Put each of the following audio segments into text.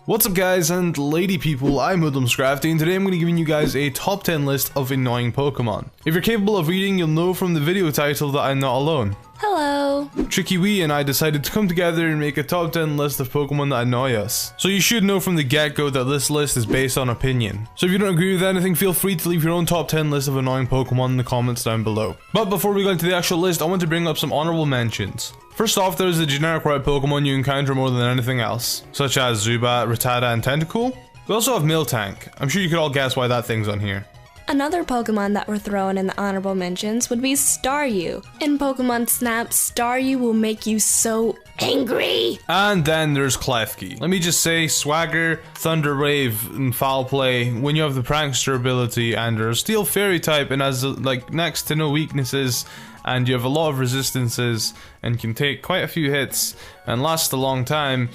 What's up guys and lady people, I'm Crafty, and today I'm going to be giving you guys a top 10 list of annoying Pokemon. If you're capable of reading, you'll know from the video title that I'm not alone. Hello! Tricky Wee and I decided to come together and make a top 10 list of Pokemon that annoy us. So you should know from the get-go that this list is based on opinion. So if you don't agree with anything, feel free to leave your own top 10 list of annoying Pokemon in the comments down below. But before we go into the actual list, I want to bring up some honorable mentions. First off, there's the generic red Pokemon you encounter more than anything else, such as Zubat, Rattata, and Tentacool. We also have Miltank. I'm sure you could all guess why that thing's on here. Another Pokemon that we're throwing in the honorable mentions would be Staryu. In Pokemon Snap, Staryu will make you so angry! And then there's Klefki. Let me just say, Swagger, Thunder Wave, and Foul Play, when you have the Prankster ability and you're a Steel Fairy type and has like next to no weaknesses, and you have a lot of resistances and can take quite a few hits and last a long time,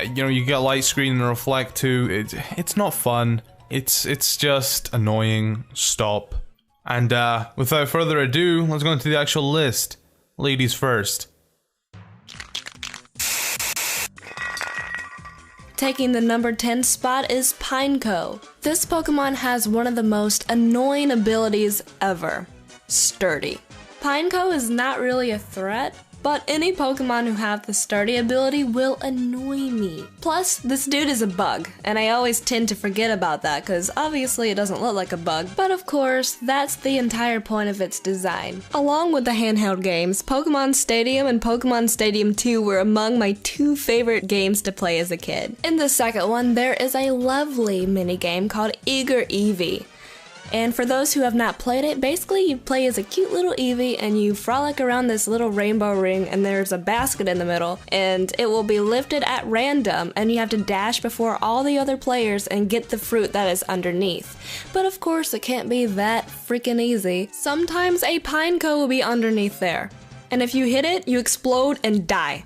you know, you get Light Screen and Reflect too. It's not fun. It's just annoying. Stop. And without further ado, let's go into the actual list. Ladies first. Taking the number 10 spot is Pineco. This Pokemon has one of the most annoying abilities ever. Sturdy. Pineco is not really a threat, but any Pokemon who have the sturdy ability will annoy me. Plus, this dude is a bug, and I always tend to forget about that because obviously it doesn't look like a bug, but of course, that's the entire point of its design. Along with the handheld games, Pokemon Stadium and Pokemon Stadium 2 were among my two favorite games to play as a kid. In the second one, there is a lovely minigame called Eager Eevee. And for those who have not played it, basically you play as a cute little Eevee and you frolic around this little rainbow ring and there's a basket in the middle and it will be lifted at random and you have to dash before all the other players and get the fruit that is underneath. But of course it can't be that freaking easy. Sometimes a Pineco will be underneath there. And if you hit it, you explode and die.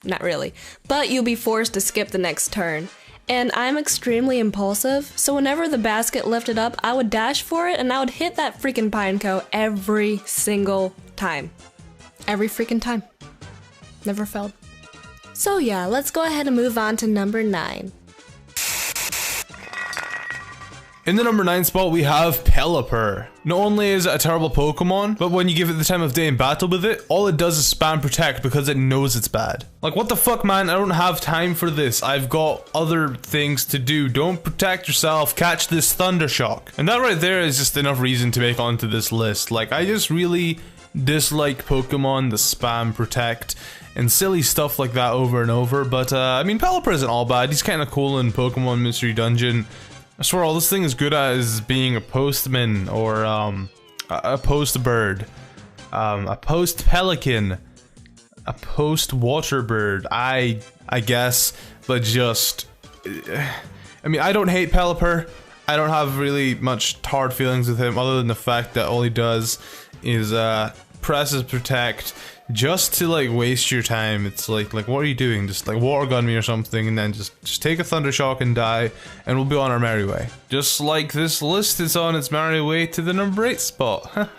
Not really, but you'll be forced to skip the next turn. And I'm extremely impulsive, so whenever the basket lifted up, I would dash for it and I would hit that freaking Pineco every single time. Every freaking time. Never failed. So yeah, let's go ahead and move on to number 9. In the number 9 spot, we have Pelipper. Not only is it a terrible Pokemon, but when you give it the time of day in battle with it, all it does is spam Protect because it knows it's bad. Like, what the fuck, man? I don't have time for this. I've got other things to do. Don't protect yourself. Catch this Thunder Shock. And that right there is just enough reason to make onto this list. Like, I just really dislike Pokemon, the spam Protect, and silly stuff like that over and over. But, I mean, Pelipper isn't all bad. He's kind of cool in Pokemon Mystery Dungeon. I swear all this thing is good at is being a postman or a post bird, a post pelican, a post water bird. I guess, but just, I mean, I don't hate Pelipper. I don't have really much hard feelings with him other than the fact that all he does is presses Protect just to like waste your time. It's like what are you doing? Just like water gun me or something and then just take a Thunder Shock and die and we'll be on our merry way. Just like this list is on its merry way to the number 8 spot.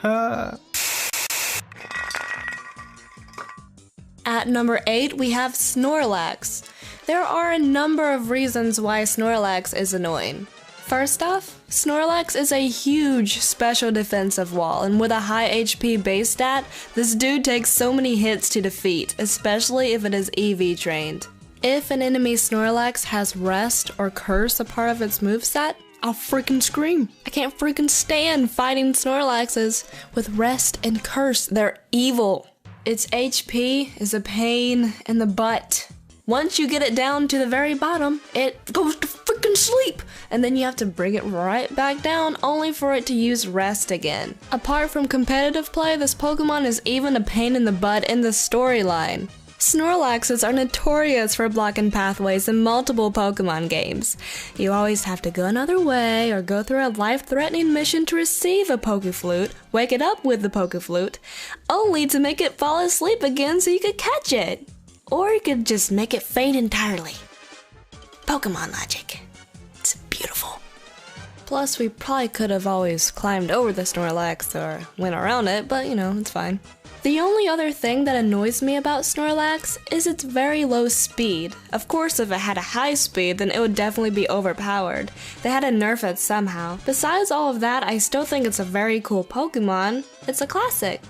At number 8, we have Snorlax. There are a number of reasons why Snorlax is annoying. First off, Snorlax is a huge special defensive wall, and with a high HP base stat, this dude takes so many hits to defeat, especially if it is EV trained. If an enemy Snorlax has Rest or Curse a part of its moveset, I'll freaking scream. I can't freaking stand fighting Snorlaxes with Rest and Curse. They're evil. Its HP is a pain in the butt. Once you get it down to the very bottom, it goes to freaking sleep, and then you have to bring it right back down only for it to use Rest again. Apart from competitive play, this Pokemon is even a pain in the butt in the storyline. Snorlaxes are notorious for blocking pathways in multiple Pokemon games. You always have to go another way or go through a life-threatening mission to receive a Pokeflute, wake it up with the Pokeflute, only to make it fall asleep again so you could catch it. Or you could just make it faint entirely. Pokemon logic. It's beautiful. Plus, we probably could have always climbed over the Snorlax or went around it, but you know, it's fine. The only other thing that annoys me about Snorlax is its very low speed. Of course, if it had a high speed, then it would definitely be overpowered. They had to nerf it somehow. Besides all of that, I still think it's a very cool Pokemon. It's a classic.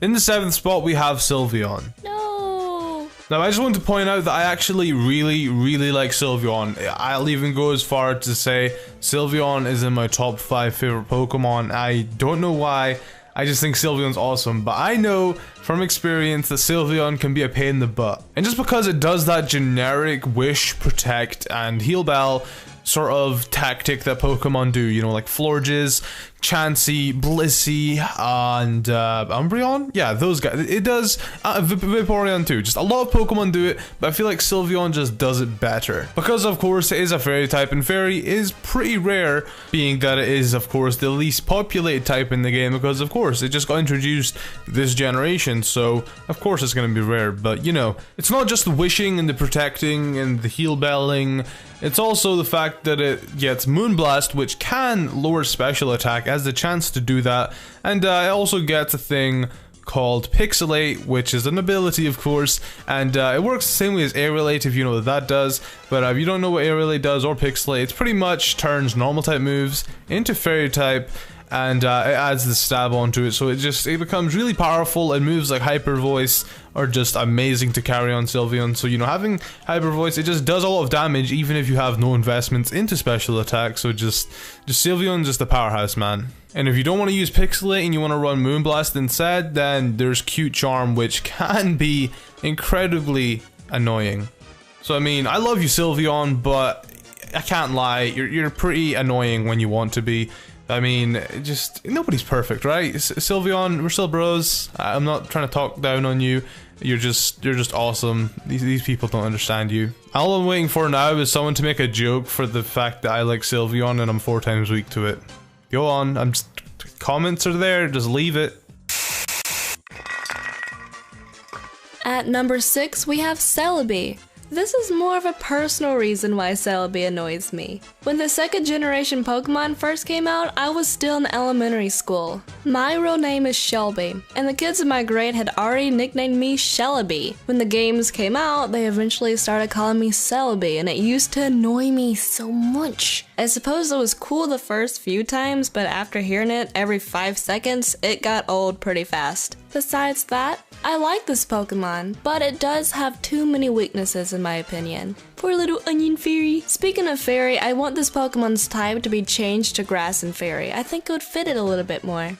In the 7th spot, we have Sylveon. No. Now, I just want to point out that I actually really like Sylveon. I'll even go as far to say Sylveon is in my top 5 favorite Pokemon. I don't know why, I just think Sylveon's awesome, but I know from experience that Sylveon can be a pain in the butt. And just because it does that generic Wish, Protect, and Heal Bell sort of tactic that Pokemon do, you know, like Florges, Chansey, Blissey, and Umbreon? Yeah, those guys. It does, Vaporeon too. Just a lot of Pokemon do it, but I feel like Sylveon just does it better. Because, of course, it is a fairy type, and fairy is pretty rare, being that it is, of course, the least populated type in the game, because, of course, it just got introduced this generation, so, of course, it's going to be rare. But, you know, it's not just the wishing and the protecting and the heal belling, it's also the fact that it gets Moonblast, which can lower special attack, has the chance to do that, and it also gets a thing called Pixelate, which is an ability, of course, and it works the same way as Aerolate, if you know what that does. But if you don't know what Aerolate does or Pixelate, it pretty much turns normal type moves into fairy type, and it adds the stab onto it, so it becomes really powerful, and moves like Hyper Voice are just amazing to carry on Sylveon. So, you know, having Hyper Voice, it just does a lot of damage even if you have no investments into special attack, so just Sylveon's just a powerhouse, man. And if you don't want to use Pixelate and you want to run Moonblast instead, then there's Cute Charm, which can be incredibly annoying. So, I mean, I love you, Sylveon, but I can't lie, you're pretty annoying when you want to be. I mean, just, nobody's perfect, right? Sylveon, we're still bros. I'm not trying to talk down on you. You're just awesome. These people don't understand you. All I'm waiting for now is someone to make a joke for the fact that I like Sylveon and I'm 4 times weak to it. Go on, comments are there, just leave it. At number 6, we have Celebi. This is more of a personal reason why Celebi annoys me. When the 2nd generation Pokemon first came out, I was still in elementary school. My real name is Shelby, and the kids in my grade had already nicknamed me Celebi. When the games came out, they eventually started calling me Celebi, and it used to annoy me so much. I suppose it was cool the first few times, but after hearing it every 5 seconds, it got old pretty fast. Besides that, I like this Pokemon, but it does have too many weaknesses in my opinion. Poor little onion fairy. Speaking of fairy, I want this Pokemon's type to be changed to grass and fairy. I think it would fit it a little bit more.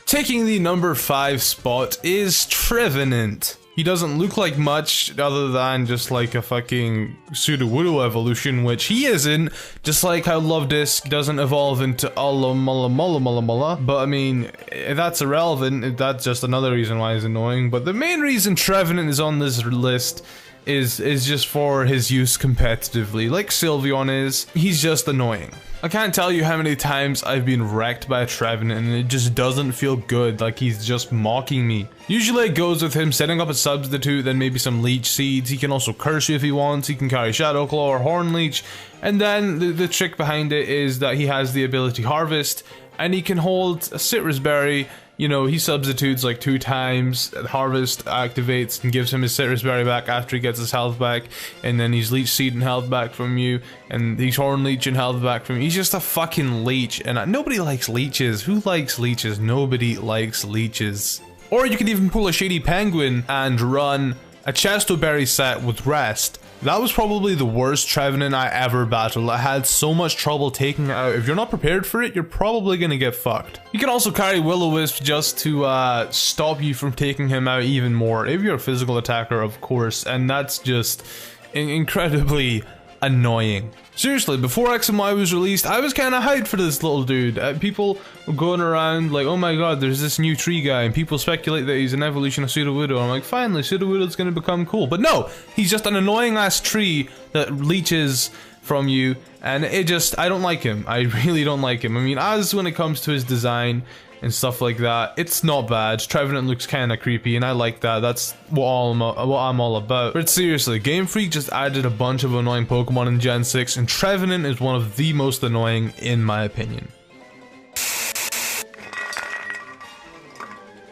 Taking the number 5 spot is Trevenant. He doesn't look like much other than just like a fucking Sudowoodo evolution, which he isn't, just like how Lovedisk doesn't evolve into Alomomola. But I mean, that's irrelevant, that's just another reason why he's annoying. But the main reason Trevenant is on this list is just for his use competitively. Like Sylveon is, he's just annoying. I can't tell you how many times I've been wrecked by a Trevenant and it just doesn't feel good, like he's just mocking me. Usually it goes with him setting up a substitute, then maybe some Leech Seeds. He can also curse you if he wants, he can carry Shadow Claw or Horn Leech, and then the trick behind it is that he has the ability Harvest, and he can hold a Citrus Berry. You know, he substitutes like 2 times, Harvest activates and gives him his Citrus Berry back after he gets his health back, and then he's Leech Seed and health back from you, and he's Horn Leech and health back from you. He's just a fucking leech, and nobody likes leeches. Who likes leeches? Nobody likes leeches. Or you could even pull a Shady Penguin and run a Chesto Berry set with Rest. That was probably the worst Trevenant I ever battled. I had so much trouble taking it out. If you're not prepared for it, you're probably gonna get fucked. You can also carry Will-O-Wisp just to stop you from taking him out even more, if you're a physical attacker, of course, and that's just incredibly annoying. Seriously, before X and Y was released, I was kind of hyped for this little dude. People were going around like, oh my god, there's this new tree guy, and people speculate that he's an evolution of Sudowoodo. I'm like, finally, Sudowoodo's gonna become cool. But no, he's just an annoying ass tree that leeches from you, and I don't like him. I really don't like him. I mean, as when it comes to his design, and stuff like that. It's not bad. Trevenant looks kind of creepy, and I like that. That's what I'm all about. But seriously, Game Freak just added a bunch of annoying Pokemon in Gen 6, and Trevenant is one of the most annoying in my opinion.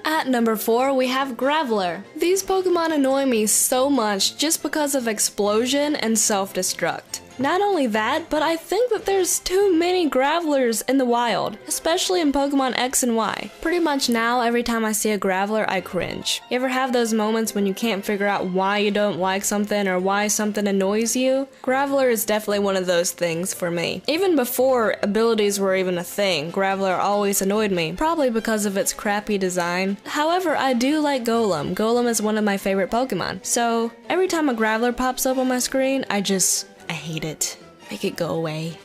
At number 4, we have Graveler. These Pokemon annoy me so much just because of explosion and self-destruct. Not only that, but I think that there's too many Gravelers in the wild, especially in Pokemon X and Y. Pretty much now, every time I see a Graveler, I cringe. You ever have those moments when you can't figure out why you don't like something or why something annoys you? Graveler is definitely one of those things for me. Even before abilities were even a thing, Graveler always annoyed me, probably because of its crappy design. However, I do like Golem. Golem is one of my favorite Pokemon, so every time a Graveler pops up on my screen, I hate it. Make it go away.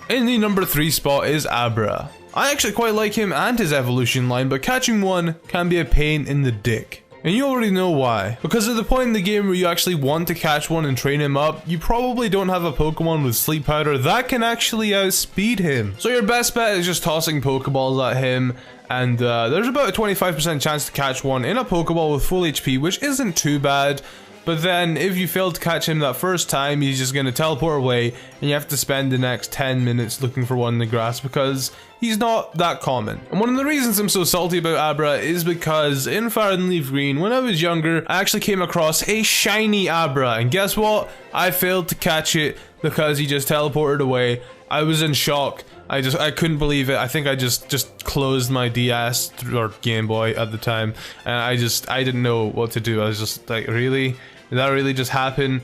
In the number 3 spot is Abra. I actually quite like him and his evolution line, but catching one can be a pain in the dick. And you already know why. Because at the point in the game where you actually want to catch one and train him up, you probably don't have a Pokemon with Sleep Powder that can actually outspeed him. So your best bet is just tossing Pokeballs at him, and there's about a 25% chance to catch one in a Pokeball with full HP, which isn't too bad. But then, if you fail to catch him that first time, he's just gonna teleport away, and you have to spend the next 10 minutes looking for one in the grass because he's not that common. And one of the reasons I'm so salty about Abra is because in Fire and Leaf Green, when I was younger, I actually came across a shiny Abra, and guess what? I failed to catch it because he just teleported away. I was in shock. I couldn't believe it. I think I just closed my DS or Game Boy at the time, and I didn't know what to do. I was just like, really? Did that really just happen?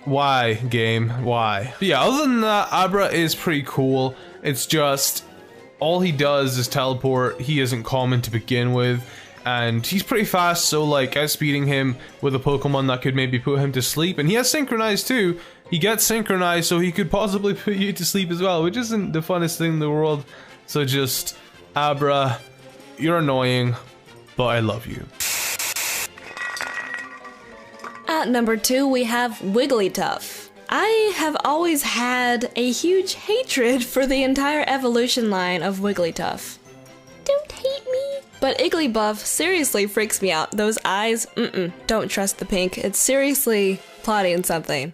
Why, game? Why? But yeah, other than that, Abra is pretty cool. It's just, all he does is teleport. He isn't common to begin with, and he's pretty fast, so like, outspeeding him with a Pokemon that could maybe put him to sleep, and he has Synchronized too. He gets Synchronized, so he could possibly put you to sleep as well, which isn't the funnest thing in the world. So just, Abra, you're annoying, but I love you. At number 2, we have Wigglytuff. I have always had a huge hatred for the entire evolution line of Wigglytuff. Don't hate me. But Igglybuff seriously freaks me out. Those eyes, don't trust the pink. It's seriously plotting something.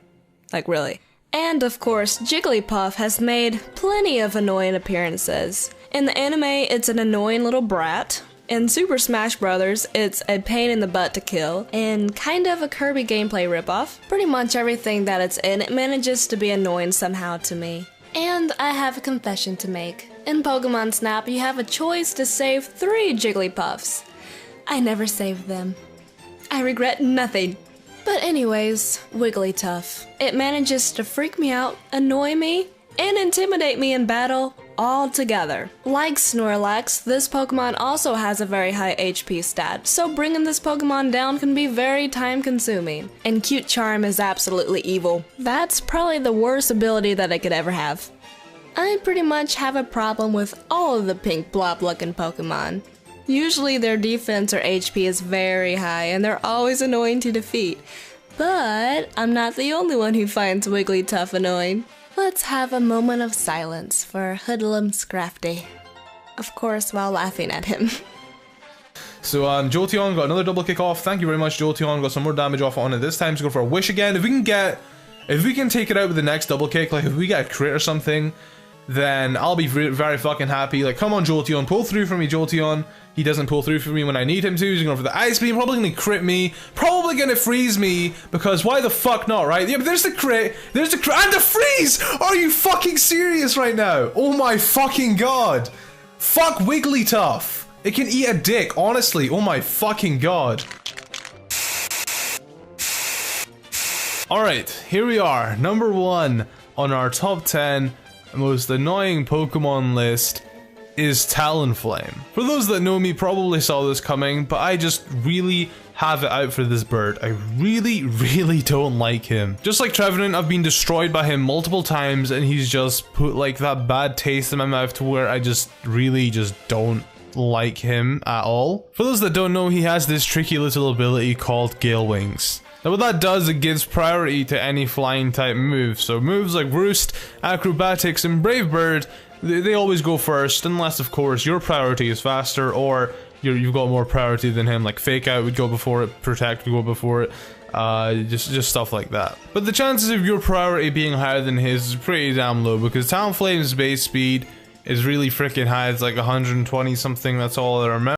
Like, really. And of course, Jigglypuff has made plenty of annoying appearances. In the anime, it's an annoying little brat. In Super Smash Bros., it's a pain in the butt to kill, and kind of a Kirby gameplay ripoff. Pretty much everything that it's in, it manages to be annoying somehow to me. And I have a confession to make. In Pokemon Snap, you have a choice to save 3 Jigglypuffs. I never saved them. I regret nothing. But anyways, Wigglytuff. It manages to freak me out, annoy me, and intimidate me in battle all together. Like Snorlax, this Pokemon also has a very high HP stat, so bringing this Pokemon down can be very time consuming. And Cute Charm is absolutely evil. That's probably the worst ability that I could ever have. I pretty much have a problem with all of the pink blob looking Pokemon. Usually their defense or HP is very high and they're always annoying to defeat. But I'm not the only one who finds Wigglytuff annoying. Let's have a moment of silence for Hoodlum Scrafty. Of course, while laughing at him. So Jolteon got another double kick off. Thank you very much, Jolteon. Got some more damage off on it this time to go for a wish again. If we can take it out with the next double kick, like if we get a crit or something, then I'll be very fucking happy. Like, come on, Jolteon, pull through for me, Jolteon. He doesn't pull through for me when I need him to. He's going for the Ice Beam, probably going to crit me, probably going to freeze me, because why the fuck not, right? Yeah, but there's the crit, and the freeze! Are you fucking serious right now? Oh my fucking god. Fuck Wigglytuff. It can eat a dick, honestly. Oh my fucking god. Alright, here we are. Number 1 on our top 10 most annoying Pokemon list is Talonflame. For those that know me probably saw this coming, but I just really have it out for this bird. I really don't like him. Just like Trevenant, I've been destroyed by him multiple times and he's just put like that bad taste in my mouth to where I just really don't like him at all. For those that don't know, he has this tricky little ability called Gale Wings. Now what that does, it gives priority to any flying type moves. So moves like Roost, Acrobatics, and Brave Bird They always go first, unless of course your priority is faster or you've got more priority than him. Like fake out would go before it, protect would go before it. Just stuff like that. But the chances of your priority being higher than his is pretty damn low, because Talonflame's base speed is really freaking high. It's like 120 something, that's all I remember.